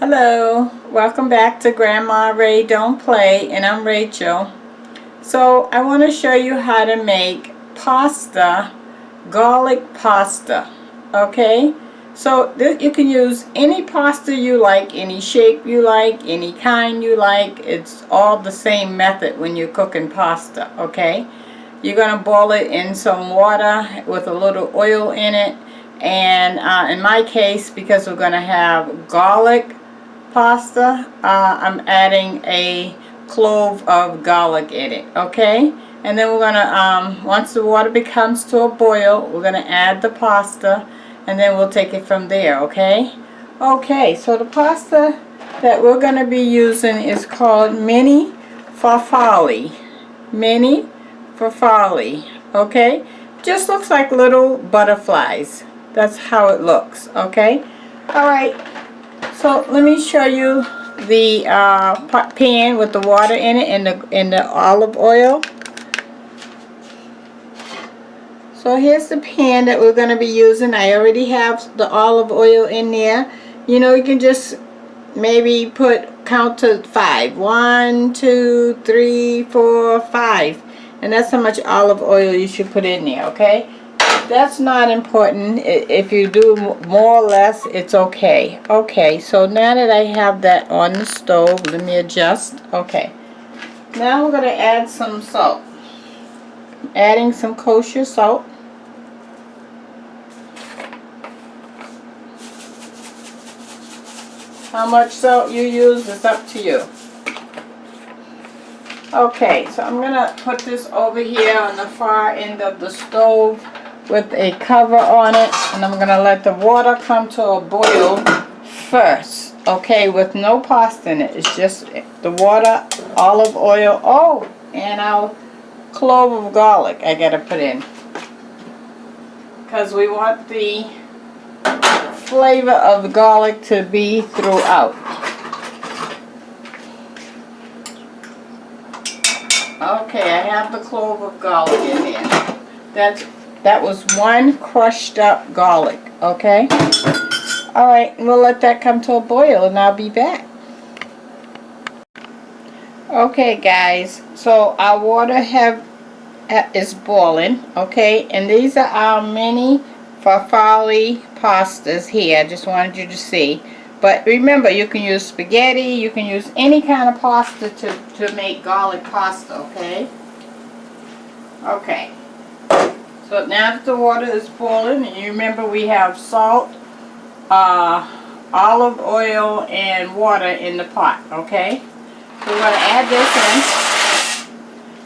Hello, welcome back to Grandma Ray Don't Play, and I'm Rachel. So I want to show you how to make pasta, garlic pasta. Okay, so you can use any pasta you like, any shape you like, any kind you like. It's all the same method when you're cooking pasta. Okay, you're gonna boil it in some water with a little oil in it, and in my case, because we're gonna have garlic pasta, I'm adding a clove of garlic in it. Okay, and then we're gonna once the water becomes to a boil, we're gonna add the pasta, and then we'll take it from there. Okay, so the pasta that we're gonna be using is called mini farfalle. Mini farfalle. Okay, just looks like little butterflies. That's how it looks. Okay, all right. So let me show you the pan with the water in it and the olive oil. So here's the pan that we're going to be using. I already have the olive oil in there. You know, you can just maybe count to 5. 1, 2, 3, 4, 5. And that's how much olive oil you should put in there, okay? That's not important. If you do more or less, it's okay. Okay, so now that I have that on the stove, let me adjust. Okay, now we're going to add some salt. Adding some kosher salt. How much salt you use is up to you. Okay, so I'm going to put this over here on the far end of the stove with a cover on it, and I'm going to let the water come to a boil first, okay, with no pasta in it. It's just the water, olive oil, and our clove of garlic I got to put in, because we want the flavor of the garlic to be throughout. Okay, I have the clove of garlic in there. That was 1 crushed up garlic, okay? Alright, we'll let that come to a boil and I'll be back. Okay guys, so our water is boiling, okay? And these are our mini farfalle pastas here. I just wanted you to see. But remember, you can use spaghetti, you can use any kind of pasta to make garlic pasta, okay? Okay. So now that the water is boiling, and you remember we have salt, olive oil, and water in the pot, okay? So we're going to add this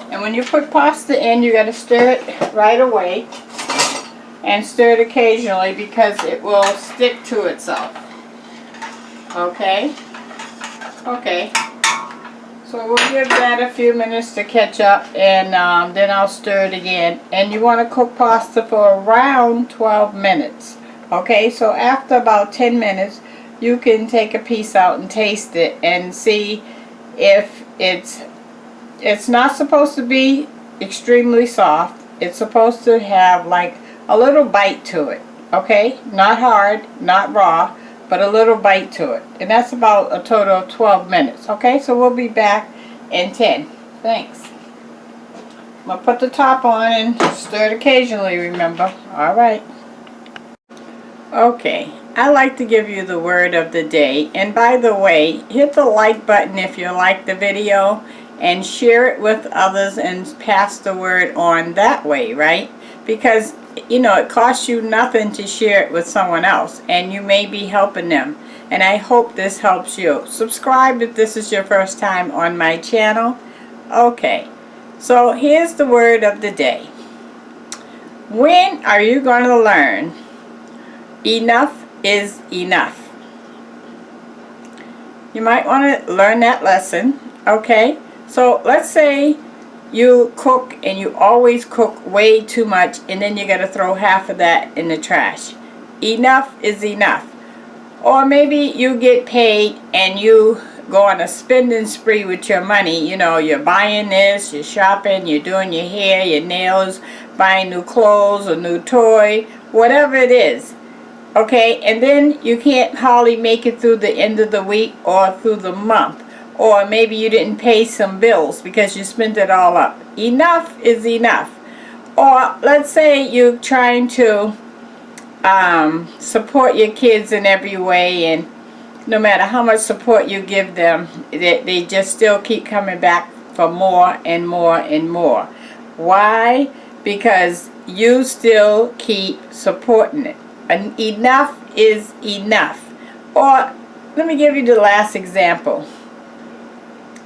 in. And when you put pasta in, you got to stir it right away. And stir it occasionally because it will stick to itself. Okay? Okay. So we'll give that a few minutes to catch up, and then I'll stir it again. And you want to cook pasta for around 12 minutes. Okay, so after about 10 minutes, you can take a piece out and taste it and see if it's not supposed to be extremely soft. It's supposed to have like a little bite to it. Okay, not hard, not raw, but a little bite to it. And that's about a total of 12 minutes. Okay, so we'll be back in 10. Thanks. I'm going to put the top on and stir it occasionally, remember. Alright. Okay, I like to give you the word of the day. And by the way, hit the like button if you like the video, and share it with others and pass the word on that way, right? Because you know, it costs you nothing to share it with someone else, and you may be helping them. And I hope this helps you. Subscribe if this is your first time on my channel. Okay, so here's the word of the day. When are you going to learn enough is enough? You might want to learn that lesson. Okay, so let's say you cook and you always cook way too much, and then you got to throw half of that in the trash. Enough is enough. Or maybe you get paid and you go on a spending spree with your money. You know, you're buying this, you're shopping, you're doing your hair, your nails, buying new clothes, a new toy, whatever it is. Okay, and then you can't hardly make it through the end of the week or through the month. Or maybe you didn't pay some bills because you spent it all up. Enough is enough. Or let's say you're trying to support your kids in every way, and no matter how much support you give them, they just still keep coming back for more and more and more. Why? Because you still keep supporting it. And enough is enough. Or let me give you the last example.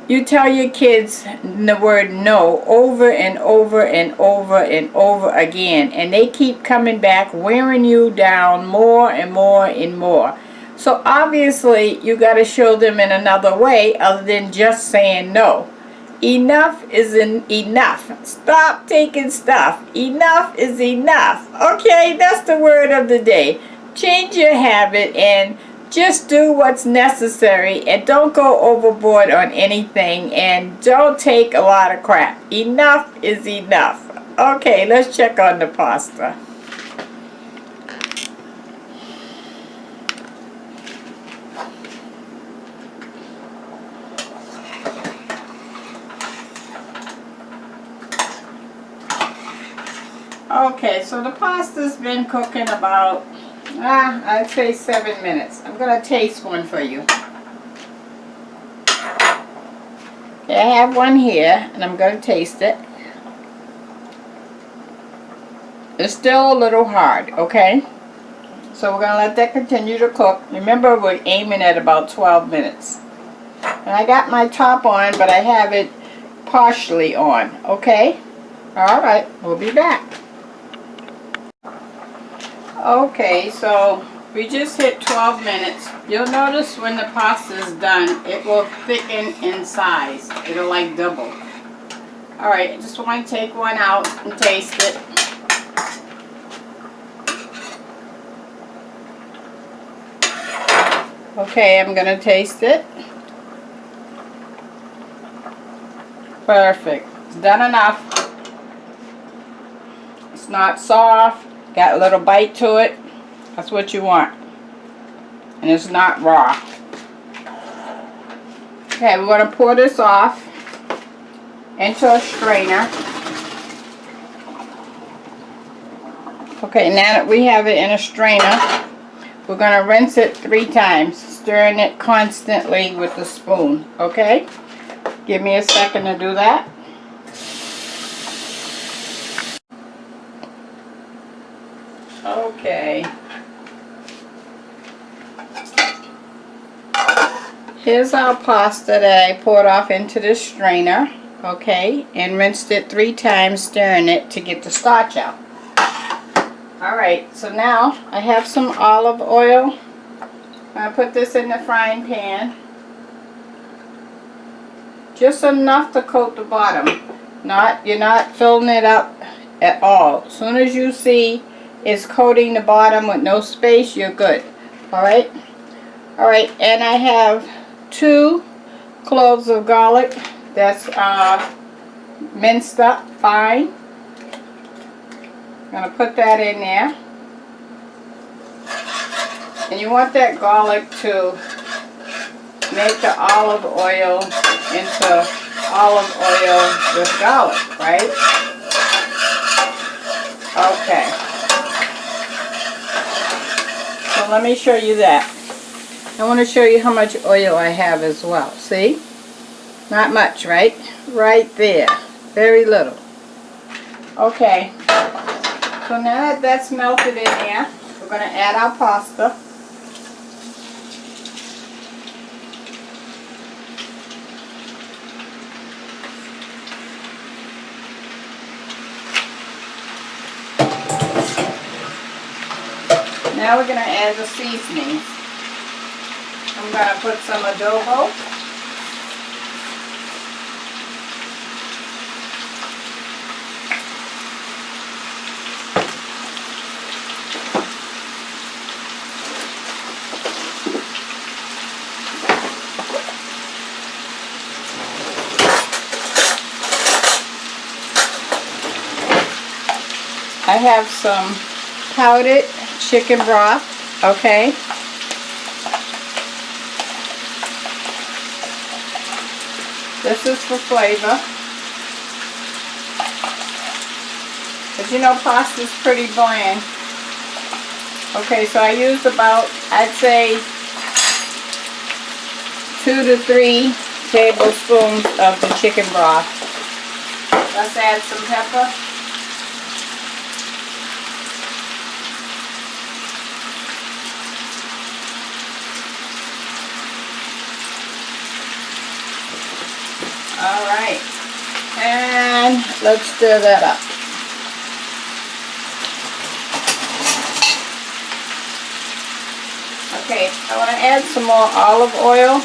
You tell your kids the word no over and over and over and over again, and they keep coming back, wearing you down more and more and more. So obviously you got to show them in another way other than just saying no. Enough is enough. Stop taking stuff. Enough is enough. Okay, that's the word of the day. Change your habit and just do what's necessary, and don't go overboard on anything, and don't take a lot of crap. Enough is enough. Okay, let's check on the pasta. Okay, so the pasta's been cooking about, I'd say 7 minutes. I'm going to taste one for you. Okay, I have one here, and I'm going to taste it. It's still a little hard, okay? So we're going to let that continue to cook. Remember, we're aiming at about 12 minutes. And I got my top on, but I have it partially on, okay? Alright, we'll be back. Okay, so we just hit 12 minutes. You'll notice when the pasta is done, it will thicken in size. It'll like double. Alright, I just want to take one out and taste it. Okay, I'm going to taste it. Perfect. It's done enough. It's not soft. Got a little bite to it. That's what you want. And it's not raw. Okay, we're going to pour this off into a strainer. Okay, now that we have it in a strainer, we're going to rinse it 3 times, stirring it constantly with the spoon. Okay? Give me a second to do that. Okay. Here's our pasta that I poured off into the strainer, okay, and rinsed it 3 times, stirring it to get the starch out. Alright, so now I have some olive oil. I'm going to put this in the frying pan. Just enough to coat the bottom. You're not filling it up at all. As soon as you see it's coating the bottom with no space, you're good. Alright? Alright, and I have 2 cloves of garlic that's minced up fine. I'm going to put that in there. And you want that garlic to make the olive oil into olive oil with garlic, right? Okay. So let me show you that. I want to show you how much oil I have as well. See? Not much, right? Right there. Very little. Okay. So now that that's melted in there, we're going to add our pasta. Now we're going to add the seasonings. I'm going to put some adobo. I have some powdered chicken broth. Okay? This is for flavor. Because you know pasta is pretty bland. Okay, so I used about, I'd say, 2 to 3 tablespoons of the chicken broth. Let's add some pepper. All right, and let's stir that up. Okay, I want to add some more olive oil,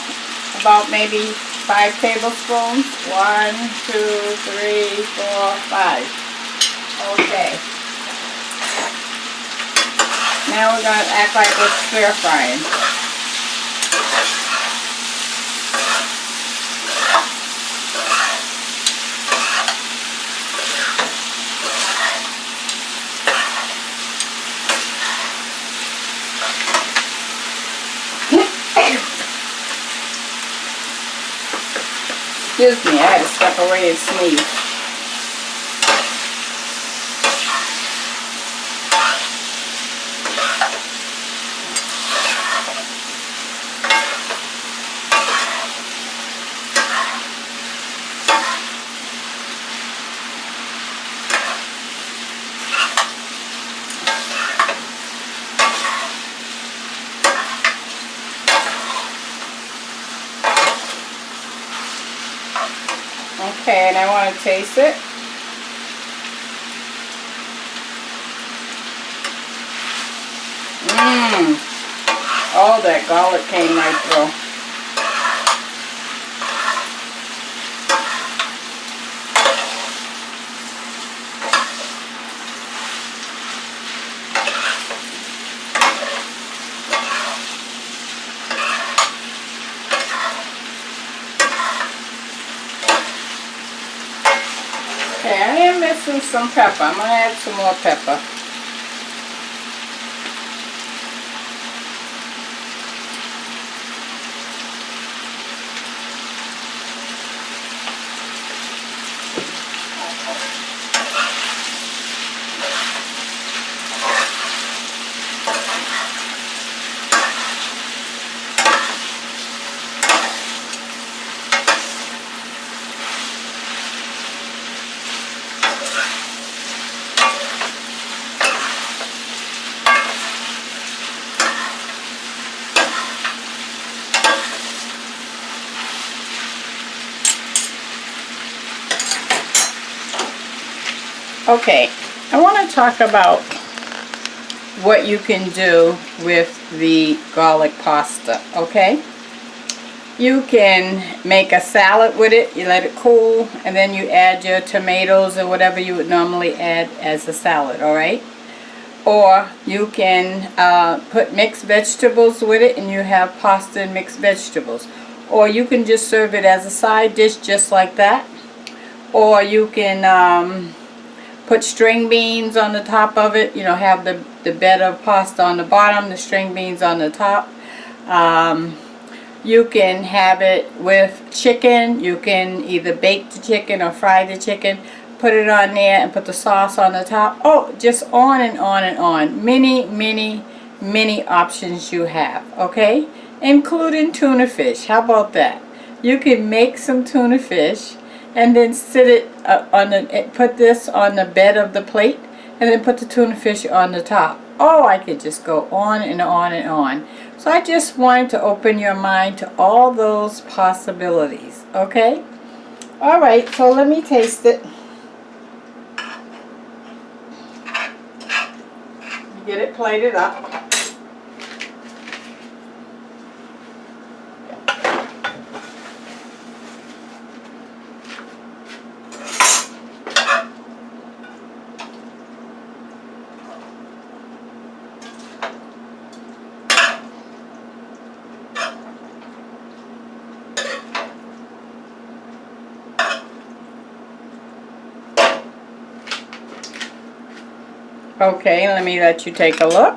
about maybe 5 tablespoons. 1, 2, 3, 4, 5. Okay. Now we're going to act like we're stir frying. Excuse me, I had to step away and sneeze. Okay, and I want to taste it. Oh, that garlic came right through. Okay, I am missing some pepper. I'm going to add some more pepper. Okay, I want to talk about what you can do with the garlic pasta, okay? You can make a salad with it, you let it cool, and then you add your tomatoes or whatever you would normally add as a salad, alright? Or you can put mixed vegetables with it and you have pasta and mixed vegetables. Or you can just serve it as a side dish just like that. Or you can put string beans on the top of it, you know, have the bed of pasta on the bottom, the string beans on the top. You can have it with chicken. You can either bake the chicken or fry the chicken, put it on there and put the sauce on the top. Oh, just on and on and on. Many options you have, okay? Including tuna fish. How about that? You can make some tuna fish and then sit it put this on the bed of the plate and then put the tuna fish on the top. Oh, I could just go on and on and on. So I just wanted to open your mind to all those possibilities, okay? Alright, so let me taste it. Get it plated up. Okay, let me let you take a look.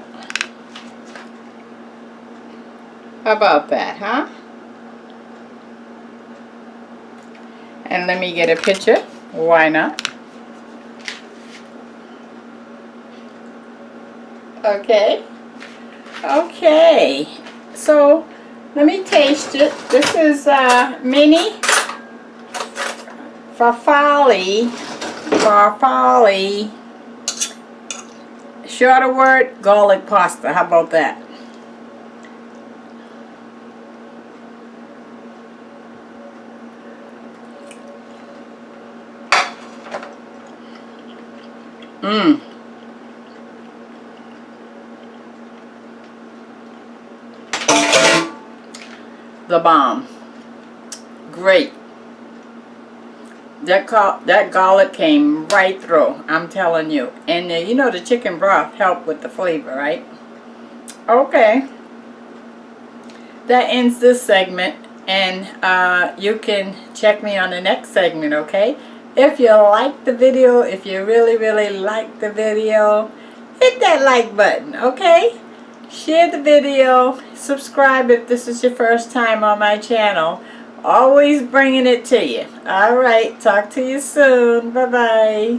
How about that, huh? And let me get a picture. Why not? Okay. Okay. So, let me taste it. This is mini farfalle. Shorter word, garlic pasta. How about that? Mmm. The bomb. Great. That garlic came right through. I'm telling you. And you know the chicken broth helped with the flavor, right? Okay. That ends this segment, and you can check me on the next segment, okay? If you like the video, if you really like the video, hit that like button, okay? Share the video, subscribe if this is your first time on my channel. Always bringing it to you. Alright, talk to you soon. Bye-bye.